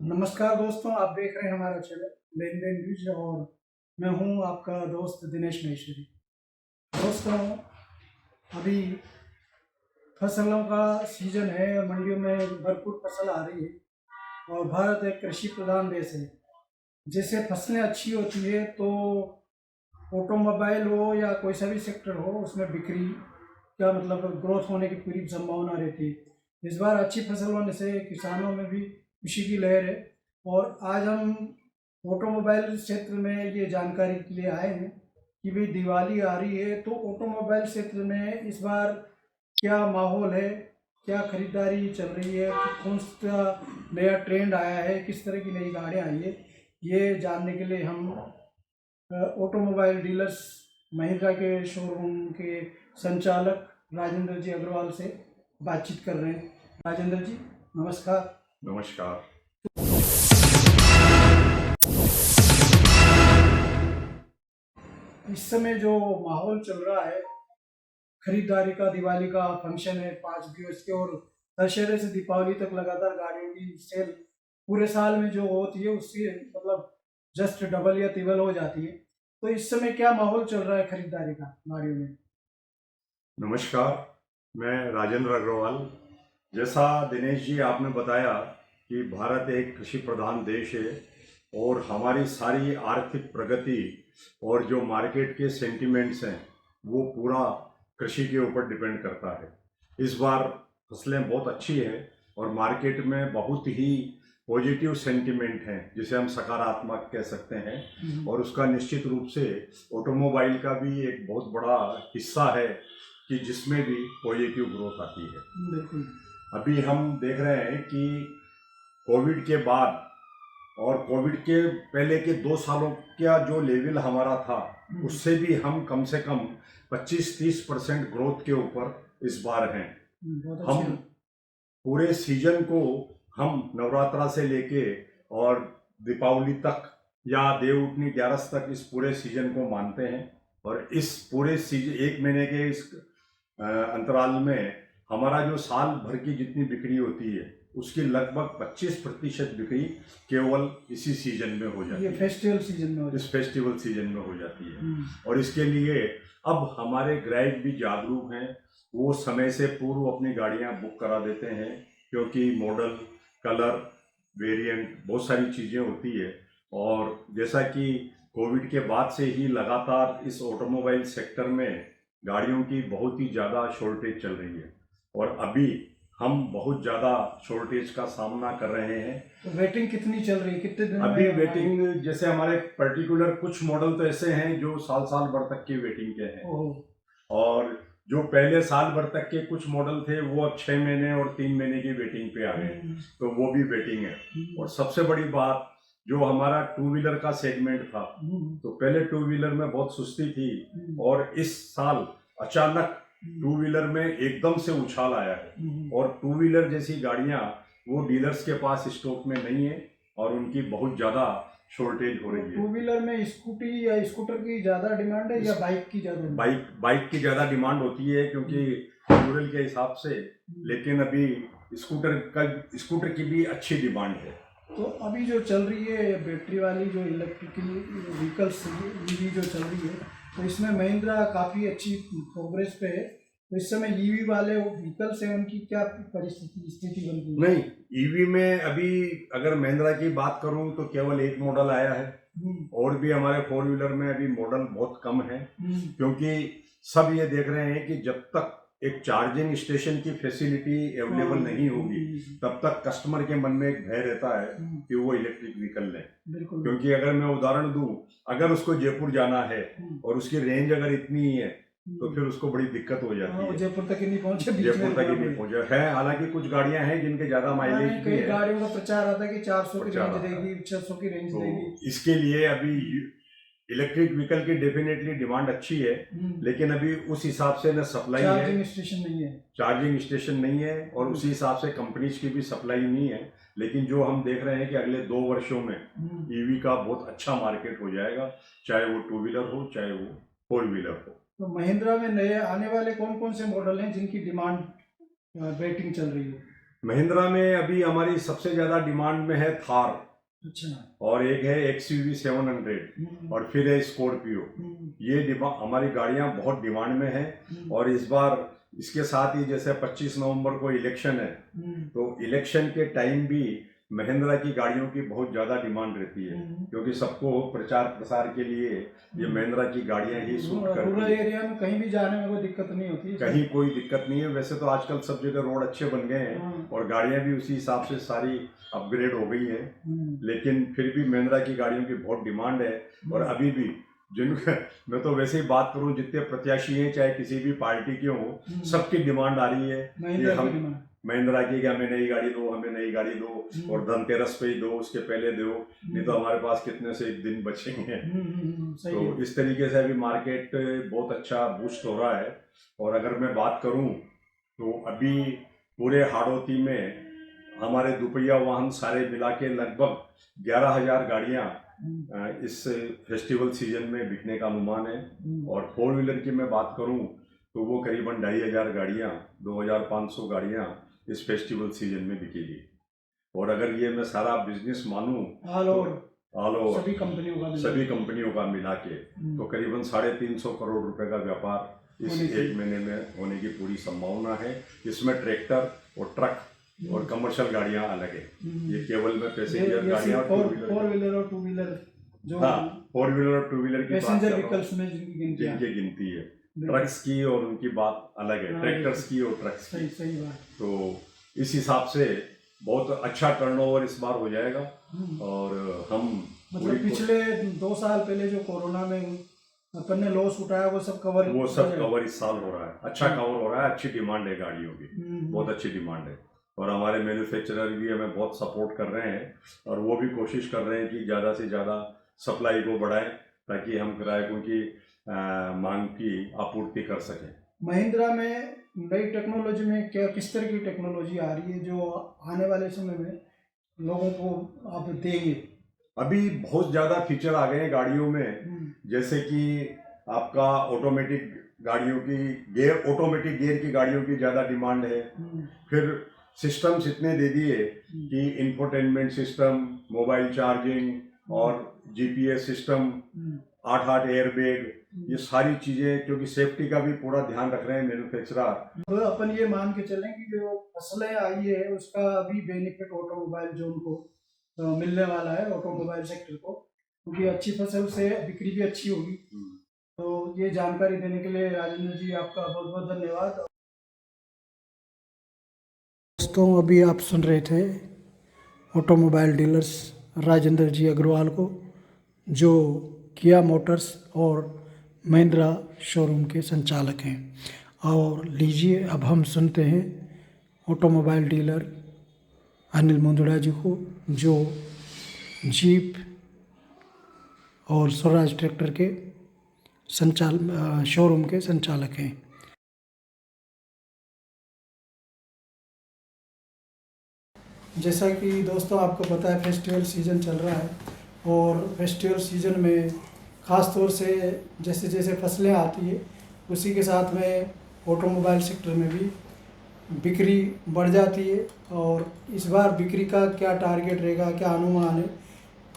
नमस्कार दोस्तों, आप देख रहे हैं हमारा चैनल लेन देन न्यूज और मैं हूं आपका दोस्त दिनेश महेश्वरी। दोस्तों, अभी फसलों का सीजन है, मंडियों में भरपूर फसल आ रही है और भारत एक कृषि प्रधान देश है। जैसे फसलें अच्छी होती है तो ऑटोमोबाइल हो या कोई सा भी सेक्टर हो, उसमें बिक्री का मतलब ग्रोथ होने की पूरी संभावना रहती है। इस बार अच्छी फसल होने से किसानों में भी खुशी की लहर है और आज हम ऑटोमोबाइल क्षेत्र में ये जानकारी के लिए आए हैं कि भाई दिवाली आ रही है तो ऑटोमोबाइल क्षेत्र में इस बार क्या माहौल है, क्या खरीदारी चल रही है, कौन सा नया ट्रेंड आया है, किस तरह की नई गाड़ियाँ आई है, ये जानने के लिए हम ऑटोमोबाइल डीलर्स महिंद्रा के शोरूम के संचालक राजेंद्र जी अग्रवाल से बातचीत कर रहे हैं। राजेंद्र जी नमस्कार। नमस्कार। इस समय जो माहौल चल रहा है खरीदारी का, दिवाली का फंक्शन है 5 दिवस के और दशहरे से दीपावली तक लगातार गाड़ियों की सेल पूरे साल में जो होती है उससे मतलब जस्ट डबल या ट्रिपल हो जाती है। तो इस समय क्या माहौल चल रहा है खरीदारी का गाड़ियों में? नमस्कार, मैं राजेंद्र अग्रवाल। जैसा दिनेश जी आपने बताया कि भारत एक कृषि प्रधान देश है और हमारी सारी आर्थिक प्रगति और जो मार्केट के सेंटिमेंट्स हैं वो पूरा कृषि के ऊपर डिपेंड करता है। इस बार फसलें बहुत अच्छी हैं और मार्केट में बहुत ही पॉजिटिव सेंटिमेंट हैं, जिसे हम सकारात्मक कह सकते हैं, और उसका निश्चित रूप से ऑटोमोबाइल का भी एक बहुत बड़ा हिस्सा है कि जिसमें भी पॉजिटिव ग्रोथ आती है। बिल्कुल। अभी हम देख रहे हैं कि कोविड के बाद और कोविड के पहले के 2 सालों का जो लेवल हमारा था उससे भी हम कम से कम 25-30% ग्रोथ के ऊपर इस बार हैं। बहुत हम अच्छी। पूरे सीजन को हम नवरात्रा से लेके और दीपावली तक या देवउठनी 11 तक इस पूरे सीजन को मानते हैं और इस पूरे सीजन 1 महीने के इस अंतराल में हमारा जो साल भर की जितनी बिक्री होती है उसकी लगभग 25% बिक्री केवल इसी सीजन में हो जाती है। फेस्टिवल सीजन में इस फेस्टिवल सीजन में हो जाती है और इसके लिए अब हमारे ग्राहक भी जागरूक हैं। वो समय से पूर्व अपनी गाड़ियां बुक करा देते हैं क्योंकि मॉडल, कलर, वेरिएंट बहुत सारी चीज़ें होती है। और जैसा कि कोविड के बाद से ही लगातार इस ऑटोमोबाइल सेक्टर में गाड़ियों की बहुत ही ज़्यादा शॉर्टेज चल रही है और अभी हम बहुत ज़्यादा शॉर्टेज का सामना कर रहे हैं। तो वेटिंग कितनी चल रही है, कितने दिन अभी में? वेटिंग जैसे हमारे पर्टिकुलर कुछ मॉडल तो ऐसे हैं जो साल साल भर तक के वेटिंग के हैं और जो पहले साल भर तक के कुछ मॉडल थे वो अब 6 महीने और 3 महीने की वेटिंग पे आ गए, तो वो भी वेटिंग है। और सबसे बड़ी बात, जो हमारा टू व्हीलर का सेगमेंट था, तो पहले टू व्हीलर में बहुत सुस्ती थी और इस साल अचानक टू व्हीलर में एकदम से उछाल आया है और टू व्हीलर जैसी गाड़ियां वो डीलर्स के पास स्टॉक में नहीं है और उनकी बहुत ज़्यादा शॉर्टेज हो रही है। टू व्हीलर में स्कूटी या स्कूटर की ज़्यादा डिमांड है या बाइक की ज़्यादा? बाइक की ज़्यादा डिमांड होती है क्योंकि रूरल के हिसाब से, लेकिन अभी स्कूटर की भी अच्छी डिमांड है। तो अभी जो चल रही है बैटरी वाली जो इलेक्ट्रिकल व्हीकल्स ईवी जो चल रही है, तो इसमें महिंद्रा काफ़ी अच्छी प्रोग्रेस पे है। तो इस समय ईवी वाले व्हीकल्स हैं, उनकी क्या स्थिति बन गई? नहीं, ईवी में अभी अगर महिंद्रा की बात करूं तो केवल एक मॉडल आया है और भी हमारे 4 व्हीलर में अभी मॉडल बहुत कम है क्योंकि सब ये देख रहे हैं कि जब तक एक चार्जिंग स्टेशन की फैसिलिटी अवेलेबल नहीं होगी तब तक कस्टमर के मन में एक भय रहता है कि वो इलेक्ट्रिक व्हीकल लें। क्योंकि अगर मैं उदाहरण दूं, अगर उसको जयपुर जाना है और उसकी रेंज अगर इतनी है तो फिर उसको बड़ी दिक्कत हो जाती है। जयपुर तक ही नहीं पहुंचे, जयपुर तक ही नहीं पहुंचे है। हालांकि कुछ गाड़ियां हैं जिनके ज्यादा माइलेज भी कई है। गाड़ियों का प्रचार आता है कि 400 की रेंज देगी, 600 की रेंज देगी। इसके लिए अभी इलेक्ट्रिक व्हीकल की डेफिनेटली डिमांड अच्छी है, लेकिन अभी उस हिसाब से न सप्लाई है, चार्जिंग स्टेशन नहीं है और उसी हिसाब से कंपनीज की भी सप्लाई नहीं है। लेकिन जो हम देख रहे हैं कि अगले 2 वर्षों में ईवी का बहुत अच्छा मार्केट हो जाएगा, चाहे वो टू व्हीलर हो चाहे वो 4 व्हीलर हो। तो महिंद्रा में नए आने वाले कौन कौन से मॉडल हैं जिनकी डिमांड वेटिंग चल रही है? महिंद्रा में अभी हमारी सबसे ज़्यादा डिमांड में है थार, अच्छा। और एक है XUV 700 और फिर है स्कॉर्पियो। ये हमारी गाड़ियां बहुत डिमांड में हैं। और इस बार इसके साथ ही जैसे 25 नवंबर को इलेक्शन है, तो इलेक्शन के टाइम भी महिंद्रा की गाड़ियों की बहुत ज़्यादा डिमांड रहती है, क्योंकि सबको प्रचार प्रसार के लिए ये महिंद्रा की गाड़ियां ही सूट करती रूरल हैं। एरिया में कहीं भी जाने में कोई दिक्कत नहीं होती, कहीं कोई दिक्कत नहीं है। वैसे तो आजकल सब जगह रोड अच्छे बन गए हैं और गाड़ियां भी उसी हिसाब से सारी अपग्रेड हो गई हैं, लेकिन फिर भी महिंद्रा की गाड़ियों की बहुत डिमांड है। और अभी भी मैं तो वैसे ही बात करूं, जितने प्रत्याशी हैं चाहे किसी भी पार्टी के हों, सबकी डिमांड आ रही है कि हम महिंद्रा की, हमें नई गाड़ी दो, हमें नई गाड़ी दो, और धनतेरस पे ही दो, उसके पहले दो, नहीं तो हमारे पास कितने से एक दिन बचेंगे। तो इस तरीके से अभी मार्केट बहुत अच्छा बूस्ट हो रहा है। और अगर मैं बात करूं तो अभी पूरे हाड़ौती में हमारे दुपहिया वाहन सारे मिला के लगभग 11,000 गाड़ियां इस फेस्टिवल सीजन में बिकने का अनुमान है। और 4 व्हीलर की मैं बात करूं तो वो करीबन 2,500 गाड़ियां, 2,500 गाड़ियां इस फेस्टिवल सीजन में बिकेगी। और अगर ये मैं सारा बिजनेस मानूं ऑल ओवर सभी कंपनियों का मिला के, तो करीबन 350 करोड़ रुपए का व्यापार इस एक महीने में होने की पूरी संभावना है। इसमें ट्रैक्टर और ट्रक और कमर्शियल गाड़ियां अलग है। ये केवल में पैसेंजर गाड़ियां, 4 व्हीलर और 2 व्हीलर जो 4 व्हीलर और 2 व्हीलर की पैसेंजर व्हीकल्स में जिनकी गिनती है, ट्रक्स की और उनकी बात अलग है, ट्रैक्टर्स की और ट्रक्स की। सही बात। तो इस हिसाब से बहुत अच्छा टर्नओवर इस बार हो जाएगा। और हम मतलब पिछले 2 साल पहले जो कोरोना में अपन ने लॉस उठाया वो सब कवर इस साल हो रहा है। अच्छा कवर हो रहा है, अच्छी डिमांड है गाड़ियों की, बहुत अच्छी डिमांड है। और हमारे मैन्युफैक्चरर भी हमें बहुत सपोर्ट कर रहे हैं, और वो भी कोशिश कर रहे हैं कि ज़्यादा से ज़्यादा सप्लाई को बढ़ाएं, ताकि हम ग्राहकों की मांग की आपूर्ति कर सकें। महिंद्रा में नई टेक्नोलॉजी में किस तरह की टेक्नोलॉजी आ रही है जो आने वाले समय में लोगों को आप देंगे? अभी बहुत ज़्यादा फीचर आ गए हैं गाड़ियों में, जैसे कि आपका ऑटोमेटिक गाड़ियों की ऑटोमेटिक गियर की गाड़ियों की ज़्यादा डिमांड है। फिर सिस्टम्स इतने दे दिए कि इंफोटेनमेंट सिस्टम, मोबाइल चार्जिंग और GPS सिस्टम, 8 एयरबैग, ये सारी चीज़ें, क्योंकि सेफ्टी का भी पूरा ध्यान रख रहे हैं मैन्युफैक्चरर। तो अपन ये मान के चलें कि जो फसलें आई है उसका भी बेनिफिट ऑटोमोबाइल जोन को मिलने वाला है, ऑटोमोबाइल सेक्टर को, क्योंकि अच्छी फसल से बिक्री भी अच्छी होगी। तो ये जानकारी देने के लिए राजेंद्र जी आपका बहुत बहुत धन्यवाद। दोस्तों, अभी आप सुन रहे थे ऑटोमोबाइल डीलर्स राजेंद्र जी अग्रवाल को, जो किया मोटर्स और महिंद्रा शोरूम के संचालक हैं। और लीजिए अब हम सुनते हैं ऑटोमोबाइल डीलर अनिल मुंदड़ा जी को, जो जीप और स्वराज ट्रैक्टर के शोरूम के संचालक हैं। जैसा कि दोस्तों आपको पता है फेस्टिवल सीज़न चल रहा है, और फेस्टिवल सीज़न में ख़ास तौर से जैसे जैसे फसलें आती है उसी के साथ में ऑटोमोबाइल सेक्टर में भी बिक्री बढ़ जाती है। और इस बार बिक्री का क्या टारगेट रहेगा, क्या अनुमान है,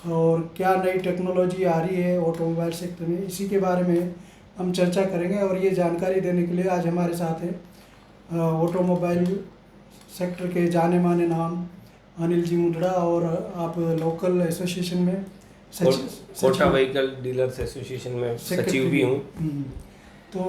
और क्या नई टेक्नोलॉजी आ रही है ऑटोमोबाइल सेक्टर में, इसी के बारे में हम चर्चा करेंगे। और ये जानकारी देने के लिए आज हमारे साथ है ऑटोमोबाइल सेक्टर के जाने माने नाम अनिल जी मुंदड़ा, और आप लोकल एसोसिएशन में कोटा व्हीकल डीलर्स एसोसिएशन में सचिव भी हूँ। तो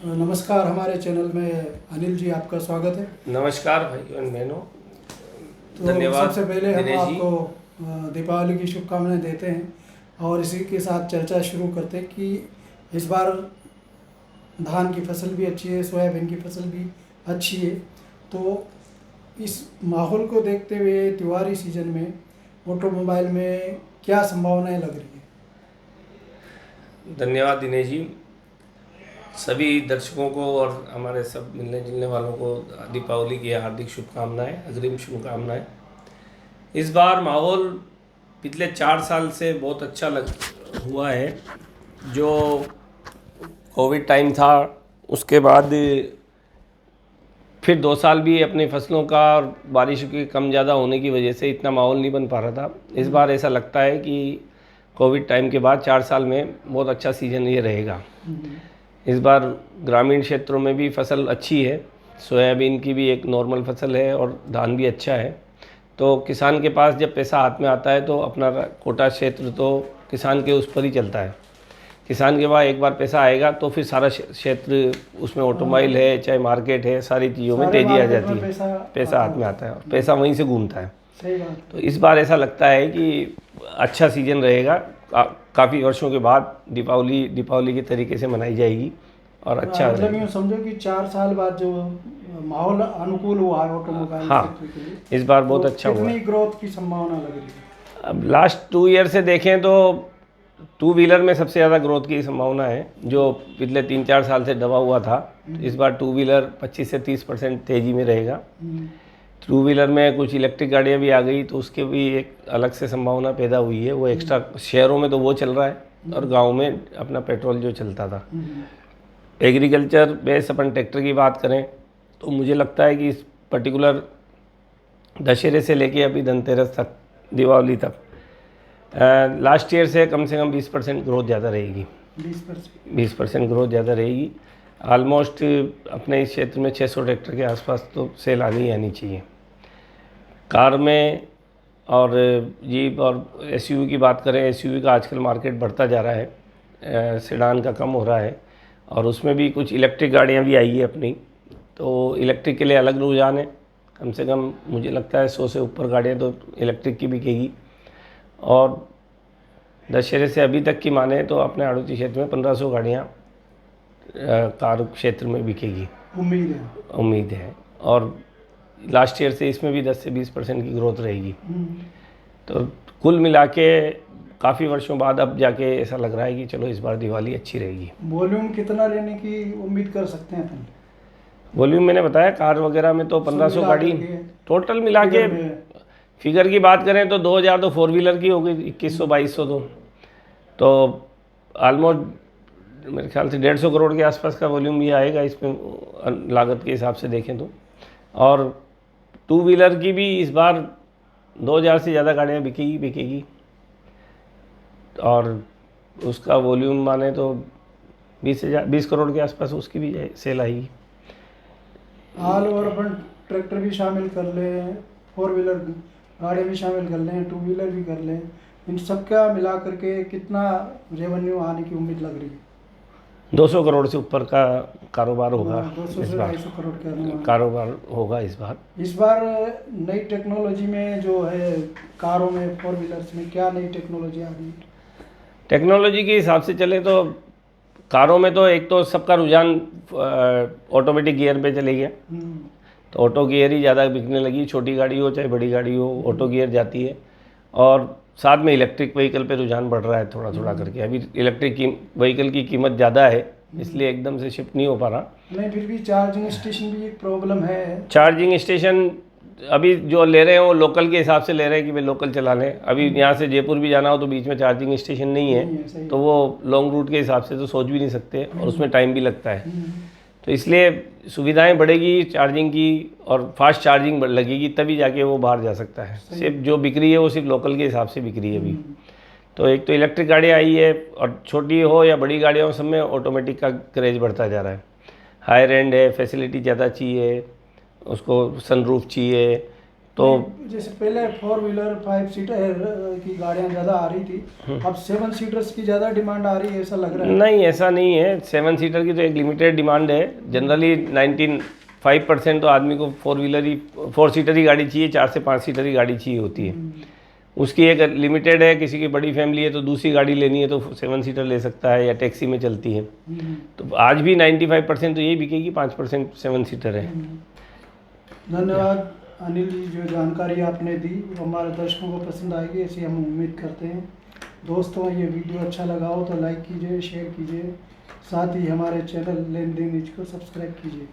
नमस्कार, हमारे चैनल में अनिल जी आपका स्वागत है। नमस्कार भाई और बहनों, तो धन्यवाद। सबसे पहले हम आपको दीपावली की शुभकामनाएं देते हैं, और इसी के साथ चर्चा शुरू करते हैं कि इस बार धान की फसल भी अच्छी है, सोयाबीन की फसल भी अच्छी है। तो इस माहौल को देखते हुए त्योहारी सीजन में ऑटोमोबाइल में क्या संभावनाएं लग रही है? धन्यवाद दिनेश जी। सभी दर्शकों को और हमारे सब मिलने जुलने वालों को दीपावली की हार्दिक शुभकामनाएं, अग्रिम शुभकामनाएं। इस बार माहौल पिछले 4 साल से बहुत अच्छा हुआ है। जो कोविड टाइम था, उसके बाद फिर 2 साल भी अपनी फसलों का और बारिश की कम ज़्यादा होने की वजह से इतना माहौल नहीं बन पा रहा था। इस बार ऐसा लगता है कि कोविड टाइम के बाद 4 साल में बहुत अच्छा सीज़न ये रहेगा। इस बार ग्रामीण क्षेत्रों में भी फसल अच्छी है, सोयाबीन की भी एक नॉर्मल फसल है और धान भी अच्छा है। तो किसान के पास जब पैसा हाथ में आता है तो अपना कोटा क्षेत्र तो किसान के उस पर ही चलता है। किसान के पास एक बार पैसा आएगा तो फिर सारा क्षेत्र उसमें ऑटोमोबाइल है, चाहे मार्केट है, सारी चीज़ों में तेज़ी आ जाती है। पैसा हाथ में आता है और पैसा वहीं से घूमता है। सही बात। तो इस बार ऐसा लगता है कि अच्छा सीजन रहेगा। काफ़ी वर्षों के बाद दीपावली के तरीके से मनाई जाएगी और अच्छा मतलब यूँ समझो कि 4 साल बाद जो माहौल अनुकूल हुआ है ऑटोमोबाइल हाँ, के लिए, इस बार बहुत अच्छा हुआ। कितनी ग्रोथ की संभावना लग रही है? अब लास्ट 2 ईयर से देखें तो 2 व्हीलर में सबसे ज़्यादा ग्रोथ की संभावना है, जो पिछले 3-4 साल से दबा हुआ था। इस बार 2 व्हीलर 25 से 30% तेज़ी में रहेगा। 2 व्हीलर में कुछ इलेक्ट्रिक गाड़ियाँ भी आ गई तो उसके भी एक अलग से संभावना पैदा हुई है। वो एक्स्ट्रा शहरों में तो वो चल रहा है और गांव में अपना पेट्रोल जो चलता था। एग्रीकल्चर बेस अपन ट्रैक्टर की बात करें तो मुझे लगता है कि इस पर्टिकुलर दशहरे से लेके अभी धनतेरस तक, दिवाली तक, लास्ट ईयर से कम 20% ग्रोथ ज़्यादा रहेगी। 20% ग्रोथ ज़्यादा रहेगी। ऑलमोस्ट अपने इस क्षेत्र में 600 ट्रैक्टर के आसपास तो सेल आनी ही आनी चाहिए। कार में और जीप और एसयूवी की बात करें, एसयूवी का आजकल मार्केट बढ़ता जा रहा है, सेडान का कम हो रहा है और उसमें भी कुछ इलेक्ट्रिक गाड़ियाँ भी आई है अपनी। तो इलेक्ट्रिक के लिए अलग रुझान है। कम से कम मुझे लगता है 100 से ऊपर गाड़ियाँ तो इलेक्ट्रिक की बिकेगी। और दशहरे से अभी तक की माने तो अपने हाड़ौती क्षेत्र में 1500 गाड़ियाँ कार क्षेत्र में बिकेगी, उम्मीद है। और लास्ट ईयर से इसमें भी 10 से 20% की ग्रोथ रहेगी। तो कुल मिला के काफ़ी वर्षों बाद अब जाके ऐसा लग रहा है कि चलो इस बार दिवाली अच्छी रहेगी। वॉल्यूम कितना लेने की उम्मीद कर सकते हैं अपन? वॉल्यूम मैंने बताया कार वगैरह में तो 1500 गाड़ी टोटल मिला के। फिगर की बात करें तो 2000 तो 4 व्हीलर की हो गई, 2100-2200 तो ऑलमोस्ट मेरे ख्याल से 150 करोड़ के आसपास का वॉल्यूम ये आएगा इसमें, लागत के हिसाब से देखें तो। और 2 व्हीलर की भी इस बार 2000 से ज़्यादा गाड़ियाँ बिकेगी और उसका वॉल्यूम माने तो 20 करोड़ के आसपास उसकी भी सेल आएगी। ऑल ओवर अपन ट्रैक्टर भी शामिल कर लें, 4 व्हीलर गाड़ी भी शामिल कर लें, 2 व्हीलर भी कर लें, इन सब का मिला करके कितना रेवेन्यू आने की उम्मीद लग रही है? 200 करोड़ से ऊपर का कारोबार होगा। 200 से 250 करोड़ का कारोबार होगा इस बार। नई टेक्नोलॉजी में जो है कारों में, 4 व्हीलर्स में क्या नई टेक्नोलॉजी आ रही है? टेक्नोलॉजी के हिसाब से चले तो कारों में तो एक तो सबका रुझान ऑटोमेटिक गियर पे चले गया, तो ऑटो गियर ही ज़्यादा बिकने लगी। छोटी गाड़ी हो चाहे बड़ी गाड़ी हो, ऑटो गियर जाती है। और साथ में इलेक्ट्रिक व्हीकल पे रुझान बढ़ रहा है थोड़ा थोड़ा करके। अभी इलेक्ट्रिक व्हीकल की कीमत ज़्यादा है इसलिए एकदम से शिफ्ट नहीं हो पा रहा। नहीं, फिर भी चार्जिंग स्टेशन भी एक प्रॉब्लम है। चार्जिंग स्टेशन अभी जो ले रहे हैं वो लोकल के हिसाब से ले रहे हैं कि भाई लोकल चला लें। अभी यहाँ से जयपुर भी जाना हो तो बीच में चार्जिंग स्टेशन नहीं है, तो वो लॉन्ग रूट के हिसाब से तो सोच भी नहीं सकते और उसमें टाइम भी लगता है। तो इसलिए सुविधाएं बढ़ेगी चार्जिंग की और फास्ट चार्जिंग लगेगी तभी जाके वो बाहर जा सकता है। सिर्फ जो बिक रही है वो सिर्फ लोकल के हिसाब से बिक रही है अभी। तो एक तो इलेक्ट्रिक गाड़ियाँ आई है और छोटी हो या बड़ी गाड़ियों सब में ऑटोमेटिक का क्रेज बढ़ता जा रहा है। हायर एंड है, फैसिलिटी ज़्यादा चाहिए, उसको सनरूफ चाहिए। तो जैसे पहले 4 व्हीलर 5 सीटर की गाड़ियाँ ज़्यादा आ रही थी, अब 7 सीटर्स की ज़्यादा डिमांड आ रही है, ऐसा लग रहा है? नहीं, ऐसा नहीं है। 7 सीटर की तो एक लिमिटेड डिमांड है। जनरली 95% तो आदमी को 4 सीटर ही गाड़ी चाहिए, 4 से 5 सीटर ही गाड़ी चाहिए होती है। उसकी एक लिमिटेड है। किसी की बड़ी फैमिली है तो दूसरी गाड़ी लेनी है तो 7 सीटर ले सकता है या टैक्सी में चलती है। तो आज भी 95% तो यही बिकेगी, 5% 7 सीटर है। धन्यवाद अनिल जी, जो जानकारी आपने दी वो हमारे दर्शकों को पसंद आएगी, ऐसी हम उम्मीद करते हैं। दोस्तों, ये वीडियो अच्छा लगा हो तो लाइक कीजिए, शेयर कीजिए, साथ ही हमारे चैनल लेन देन न्यूज को सब्सक्राइब कीजिए।